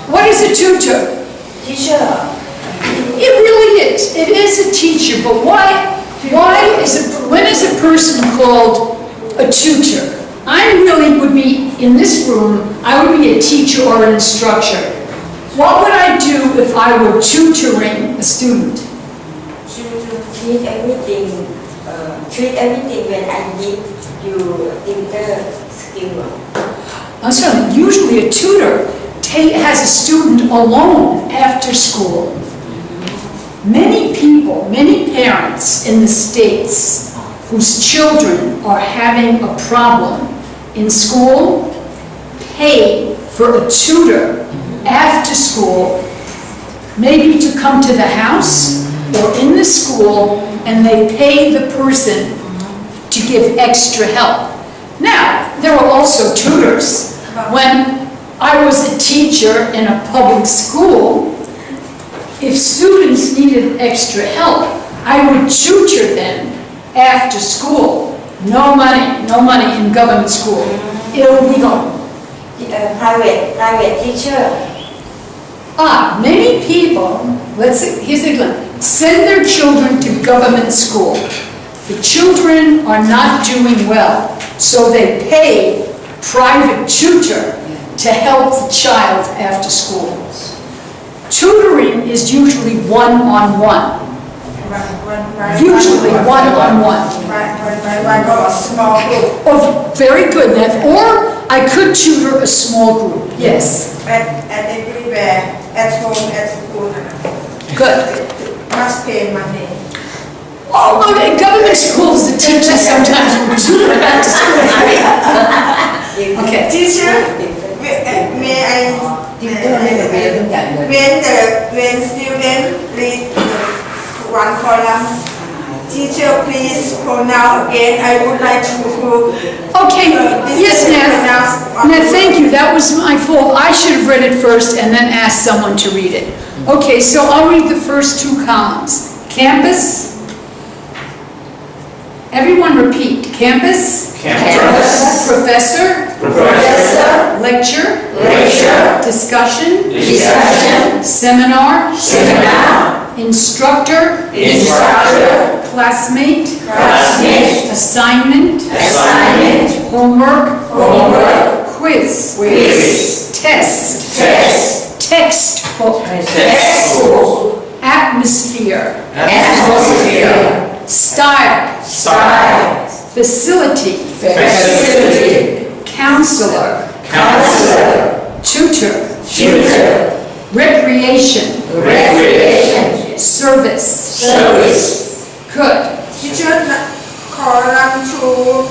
What is a tutor? Teacher. It really is. It is a teacher, but when is a person called a tutor? I really would be, in this room, I would be a teacher or an instructor. What would I do if I were tutoring a student? Treat everything when I need you inter skill. So usually a tutor has a student alone after school. Many people, many parents in the States whose children are having a problem in school pay for a tutor after school, maybe to come to the house or in the school, and they pay the person to give extra help. Now, there are also tutors. When I was a teacher in a public school, if students needed extra help, I would tutor them after school. No money in government school. Illegal. Private teacher. Many people, here's the one, send their children to government school. The children are not doing well, so they pay private tutor to help the child after school. Tutoring is usually one-on-one. Usually one-on-one. Small group. Oh, very good, Nev. Or I could tutor a small group, yes. At everywhere, at home, at school. Good. Must pay money. Although in government schools, the teachers sometimes will tutor back to school free. Okay. Teacher, may I, when students read one column, teacher, please pronounce again. I would like to. Okay, yes, Nev, thank you. That was my fault. I should have read it first and then asked someone to read it. Okay, so I'll read the first two columns. Campus. Everyone repeat. Campus. Campus. Professor. Professor. Lecture. Lecture. Discussion. Discussion. Seminar. Seminar. Instructor. Instructor. Classmate. Classmate. Assignment. Assignment. Homework. Homework. Quiz. Quiz. Test. Test. Textbook. Textbook. Atmosphere. Atmosphere. Style. Style. Facility. Facility. Counselor. Counselor. Tutor. Tutor. Recreation. Recreation. Service. Service. Good. Teacher, column through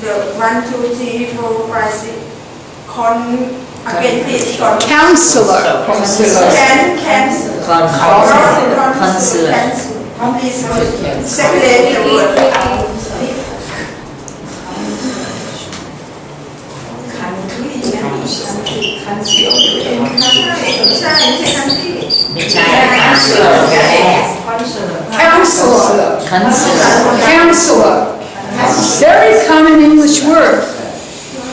the 1, 2, 3, 4, 5, 6. Again, please. Counselor. Cancel. Please separate the word. Counselor. Very common English word.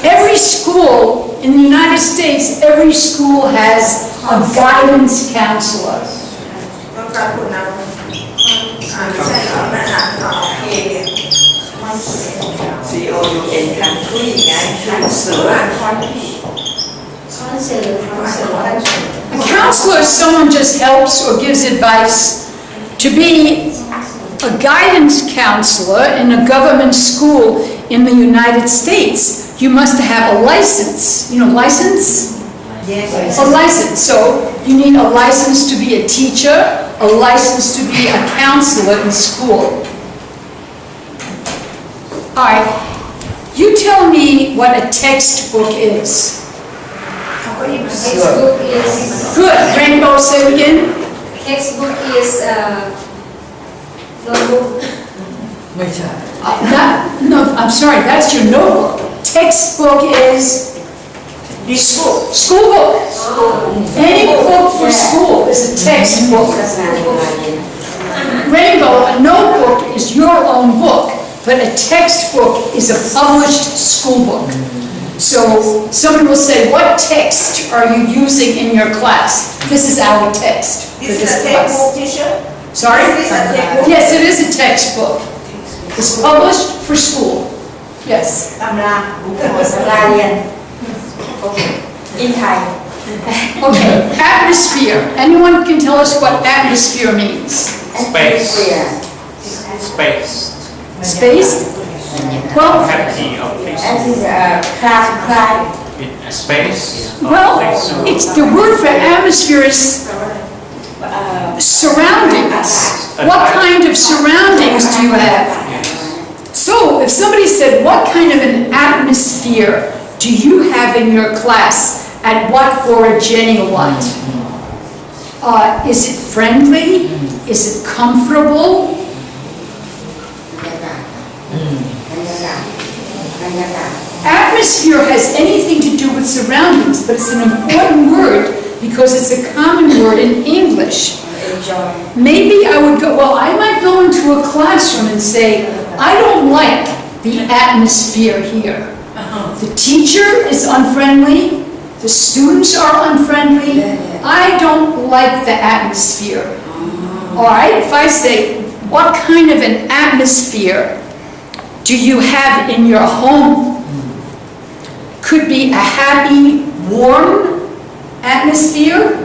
Every school in the United States, every school has a guidance counselor. A counselor is someone just helps or gives advice. To be a guidance counselor in a government school in the United States, you must have a license. You know, license? Yes. A license. So you need a license to be a teacher, a license to be a counselor in school. All right. You tell me what a textbook is. Textbook is Good. Rainbow, say it again. textbook is notebook. No, I'm sorry, that's your notebook. Textbook is The school. school book. Any book for school is a textbook. Rainbow, a notebook is your own book, but a textbook is a published school book. So somebody will say, what text are you using in your class? This is our text for This is this a class. textbook, teacher? Sorry? This is a textbook? Yes, it is a textbook. It's published for school. Yes. ตำราบุคคลสำราเรียนโอเค in Thai Okay, atmosphere. Anyone can tell us what atmosphere means? Space. Space. Space? Well, Cavity of place. and is class cry A space. Of well, place. it's the word for atmosphere is surroundings. What kind of surroundings do you have? Yes. So, if somebody said, what kind of an atmosphere do you have in your class at what for a Jenny what? Is it friendly? Is it comfortable? บรรยากาศ Atmosphere has anything to do with surroundings, but it's an important word because it's a common word in English. enjoy Maybe I would go, well, I might go into a classroom and say, I don't like the atmosphere here. The teacher is unfriendly, the students are unfriendly, I don't like the atmosphere. All right, if I say, what kind of an atmosphere do you have in your home? Could be a happy, warm atmosphere,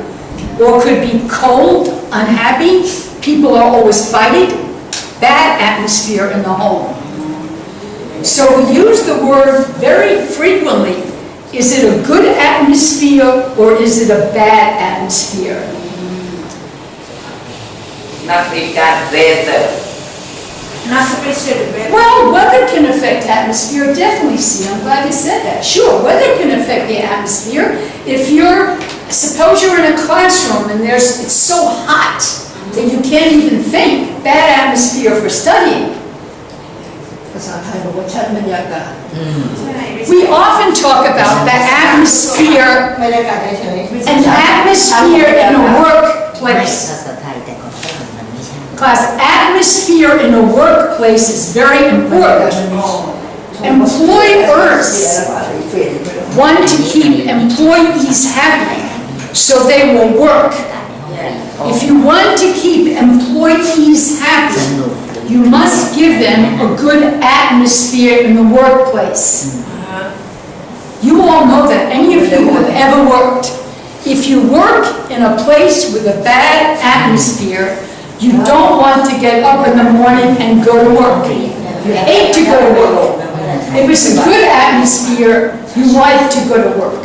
or could be cold, unhappy, people are always fighting, bad atmosphere in the home. So we use the word very frequently. Is it a good atmosphere or is it a bad atmosphere? นักวิจารณ์ weather Not special, but Well, weather can affect atmosphere, definitely, see, I'm glad you said that. Sure, weather can affect the atmosphere. If suppose you're in a classroom and it's so hot that you can't even think, bad atmosphere for studying. ภาษาไทยบอกว่าชั้นบรรยากาศ We often talk about the atmosphere, บรรยากาศเฉยๆ an atmosphere in a workplace. ภาษาไทยแต่ของฝรั่งมันไม่ใช่ Class, atmosphere in a workplace is very important. Employers want to keep employees happy, so they will work. If you want to keep employees happy, you must give them a good atmosphere in the workplace. You all know that, any of you who have ever worked. If you work in a place with a bad atmosphere, you don't want to get up in the morning and go to work. You hate to go to work. If it's a good atmosphere, you like to go to work.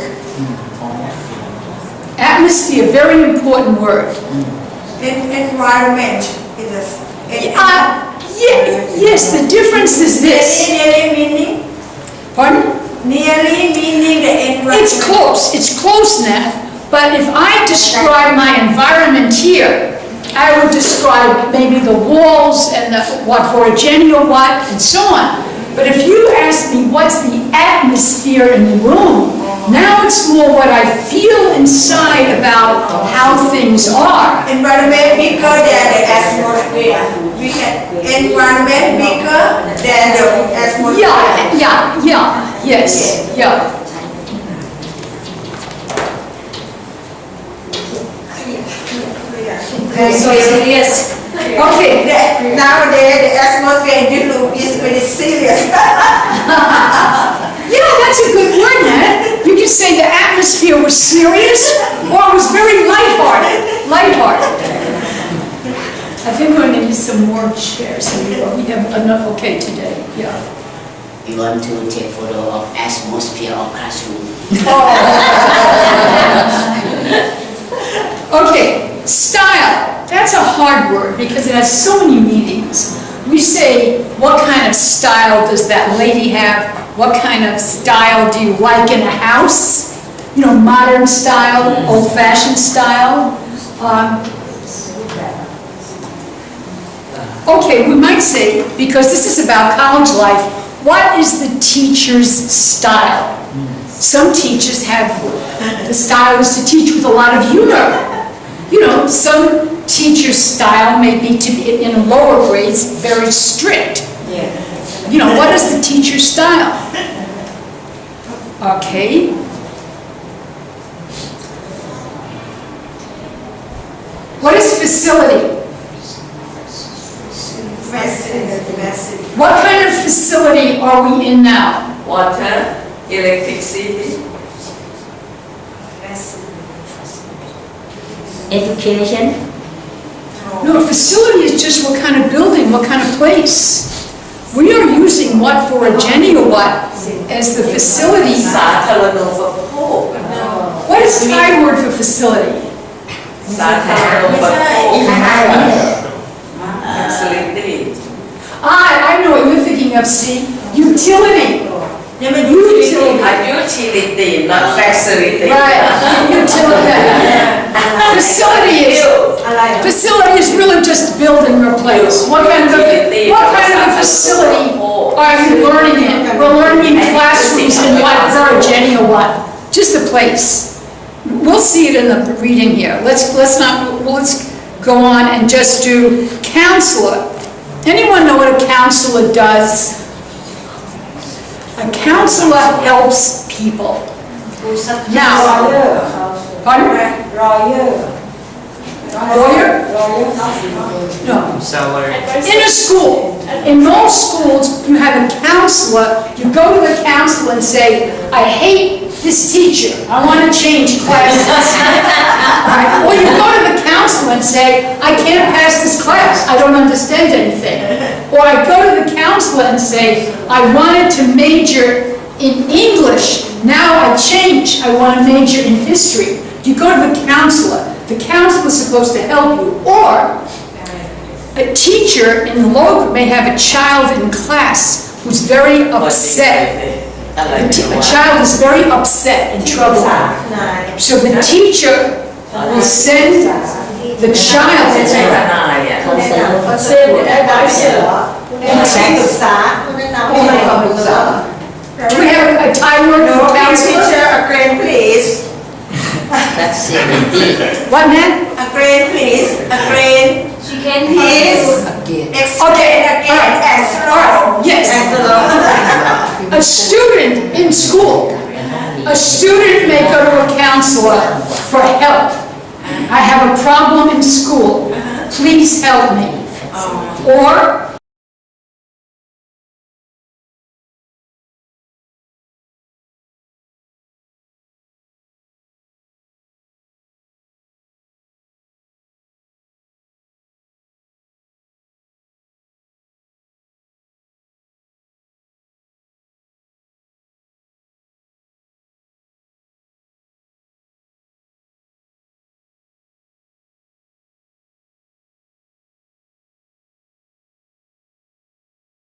Atmosphere, very important word. environment is Yes, the difference is this. nearly meaning, Pardon? nearly meaning the environment. It's close enough, but if I describe my environment here, I would describe maybe the walls and what for a Jenny or what, and so on. But if you ask me what's the atmosphere in the room, now it's more what I feel inside about how things are. Environment bigger than the atmosphere. We can environment bigger than the atmosphere. Yes, yeah. So serious. Okay, Nowadays the atmosphere in this room is very serious. yeah, that's a good word, man. You could say the atmosphere was serious or it was very lighthearted. Lighthearted. I think we're going to need some more chairs. We have enough, okay, today, yeah. We want to take photo of atmosphere of classroom. Okay, style. That's a hard word because it has so many meanings. We say, what kind of style does that lady have? What kind of style do you like in a house? modern style, old-fashioned style. Okay, we might say, because this is about college life, what is the teacher's style? Some teachers have, the style is to teach with a lot of humor. Some teacher's style may be to be, in lower grades, very strict. What is the teacher's style? Okay. What is facility? Facility. What kind of facility are we in now? Water, electricity, education. No, a facility is just what kind of building, what kind of place. We are using what for a Jenny or what as the facility. สาธารณูปโภค What is Thai word for facility? สาธารณูปโภค facility I know what you're thinking of, see? Utility. utility not facility Right, utility. Facility is really just building or place. What kind of a facility are you learning in? We're learning in classrooms in what, Virginia or what? Just a place. We'll see it in the reading here. Let's go on and just do counselor. Anyone know what a counselor does? A counselor helps people. Now, pardon? Lawyer? No. Seller. In a school, in most schools, you have a counselor. You go to the counselor and say, I hate this teacher. I want to change classes. Right? Or you go to the counselor and say, I can't pass this class. I don't understand anything. Or I go to the counselor and say, I wanted to major in English. Now I change. I want to major in history. You go to the counselor. The counselor is supposed to help you. Or a teacher in the local may have a child in class who's very upset. A child is very upset and troubled. So the teacher will send the child. Do we have a Thai word for counselor? Teacher, a grade please. What, man? A grade please. A grade She can please. Explain again and slow. Yes. A student in school. A student may go to a counselor for help. I have a problem in school. Please help me. Or